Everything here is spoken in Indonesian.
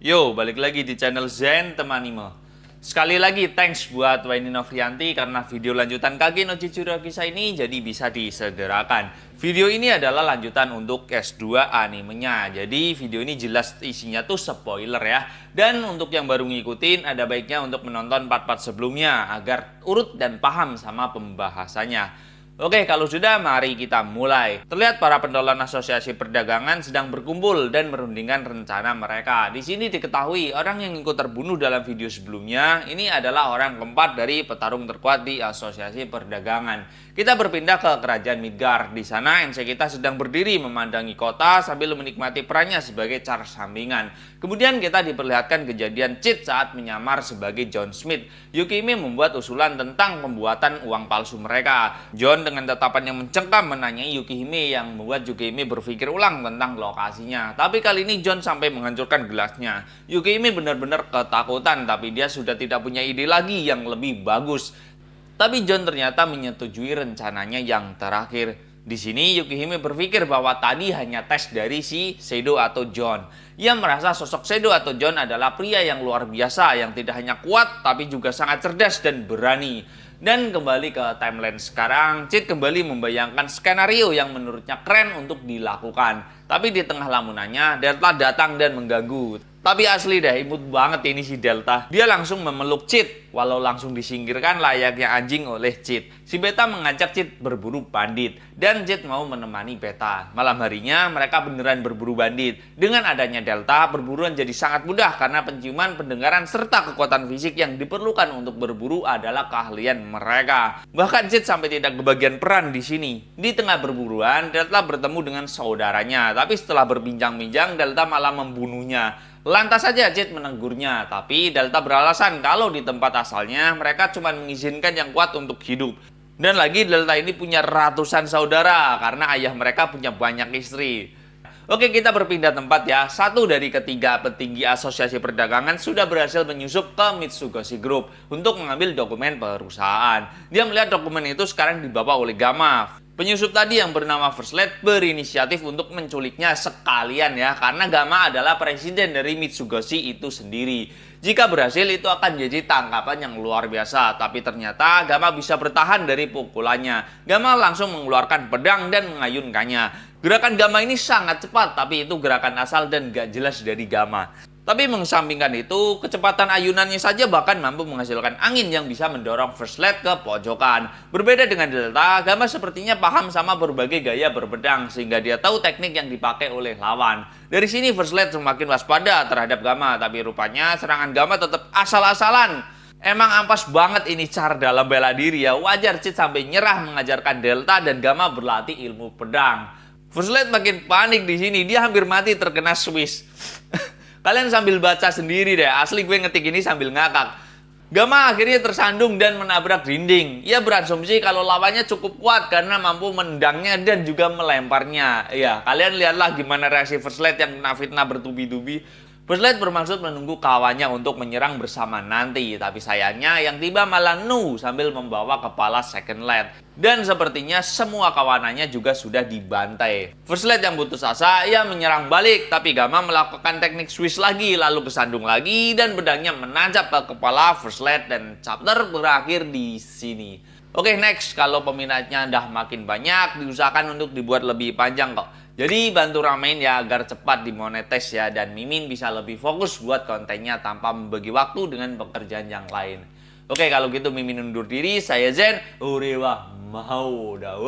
Yo, balik lagi di channel Zen Temanime. Sekali lagi thanks buat Waini Novrianti karena video lanjutan Kage no Chichiro Kisah ini jadi bisa disegerakan. Video ini adalah lanjutan untuk S2 animenya. Jadi video ini jelas isinya tuh spoiler ya. Dan untuk yang baru ngikutin ada baiknya untuk menonton part-part sebelumnya agar urut dan paham sama pembahasannya. Oke, kalau sudah, mari kita mulai. Terlihat para pentolan asosiasi perdagangan sedang berkumpul dan merundingkan rencana mereka. Di sini diketahui orang yang ikut terbunuh dalam video sebelumnya ini adalah orang keempat dari petarung terkuat di asosiasi perdagangan. Kita berpindah ke kerajaan Midgard. Di sana NC kita sedang berdiri memandangi kota sambil menikmati perannya sebagai Char sampingan. Kemudian kita diperlihatkan kejadian cheat saat menyamar sebagai John Smith. Yukihime membuat usulan tentang pembuatan uang palsu mereka. John dengan tatapan yang mencengkam menanyai Yukihime yang membuat Yukihime berpikir ulang tentang lokasinya. Tapi kali ini John sampai menghancurkan gelasnya. Yukihime benar-benar ketakutan, tapi dia sudah tidak punya ide lagi yang lebih bagus. Tapi John ternyata menyetujui rencananya yang terakhir. Di sini Yukihime berpikir bahwa tadi hanya tes dari si Shadow atau John. Ia merasa sosok Shadow atau John adalah pria yang luar biasa yang tidak hanya kuat tapi juga sangat cerdas dan berani. Dan kembali ke timeline sekarang, Cheat kembali membayangkan skenario yang menurutnya keren untuk dilakukan. Tapi di tengah lamunannya, Delta datang dan mengganggu. Tapi asli deh, imut banget ini si Delta. Dia langsung memeluk Cheat, walau langsung disingkirkan layaknya anjing oleh Cheat. Si Beta mengajak Cheat berburu bandit, dan Cheat mau menemani Beta. Malam harinya, mereka beneran berburu bandit. Dengan adanya Delta, perburuan jadi sangat mudah karena penciuman, pendengaran, serta kekuatan fisik yang diperlukan untuk berburu adalah keahlian mereka. Bahkan Cheat sampai tidak kebagian peran di sini. Di tengah berburuan, Delta bertemu dengan saudaranya, tapi setelah berbincang-bincang, Delta malah membunuhnya. Lantas saja Cheat menegurnya, tapi Delta beralasan kalau di tempat asalnya mereka cuma mengizinkan yang kuat untuk hidup. Dan lagi Delta ini punya ratusan saudara karena ayah mereka punya banyak istri. Oke, kita berpindah tempat ya. Satu dari ketiga petinggi asosiasi perdagangan sudah berhasil menyusup ke Mitsugoshi Group untuk mengambil dokumen perusahaan. Dia melihat dokumen itu sekarang dibawa oleh Gamma. Penyusup tadi yang bernama First Lad berinisiatif untuk menculiknya sekalian ya, karena Gamma adalah presiden dari Mitsugoshi itu sendiri. Jika berhasil itu akan jadi tangkapan yang luar biasa, tapi ternyata Gamma bisa bertahan dari pukulannya. Gamma langsung mengeluarkan pedang dan mengayunkannya. Gerakan Gamma ini sangat cepat, tapi itu gerakan asal dan gak jelas dari Gamma. Tapi mengesampingkan itu, kecepatan ayunannya saja bahkan mampu menghasilkan angin yang bisa mendorong First Lad ke pojokan. Berbeda dengan Delta, Gamma sepertinya paham sama berbagai gaya berpedang sehingga dia tahu teknik yang dipakai oleh lawan. Dari sini First Lad semakin waspada terhadap Gamma, tapi rupanya serangan Gamma tetap asal-asalan. Emang ampas banget ini cara dalam bela diri ya. Wajar Cheat sampai nyerah mengajarkan Delta dan Gamma berlatih ilmu pedang. First Lad makin panik di sini, dia hampir mati terkena Swiss. Kalian sambil baca sendiri deh, asli gue ngetik ini sambil ngakak. Gamma akhirnya tersandung dan menabrak dinding. Ia berasumsi kalau lawannya cukup kuat karena mampu menendangnya dan juga melemparnya. Ya, kalian lihatlah gimana reaksi First Lad yang kena fitnah bertubi-tubi. First Lad bermaksud menunggu kawannya untuk menyerang bersama nanti, tapi sayangnya yang tiba malah Nu sambil membawa kepala Second Lad. Dan sepertinya semua kawanannya juga sudah dibantai. First Lad yang putus asa, ia menyerang balik, tapi Gamma melakukan teknik Swiss lagi, lalu kesandung lagi, dan pedangnya menancap ke kepala First Lad, dan chapter berakhir di sini. Oke, next, kalau peminatnya udah makin banyak, diusahakan untuk dibuat lebih panjang kok. Jadi bantu ramein ya agar cepat dimonetis ya, dan Mimin bisa lebih fokus buat kontennya tanpa membagi waktu dengan pekerjaan yang lain. Oke, kalau gitu Mimin undur diri, saya Zen, urewa mau dah.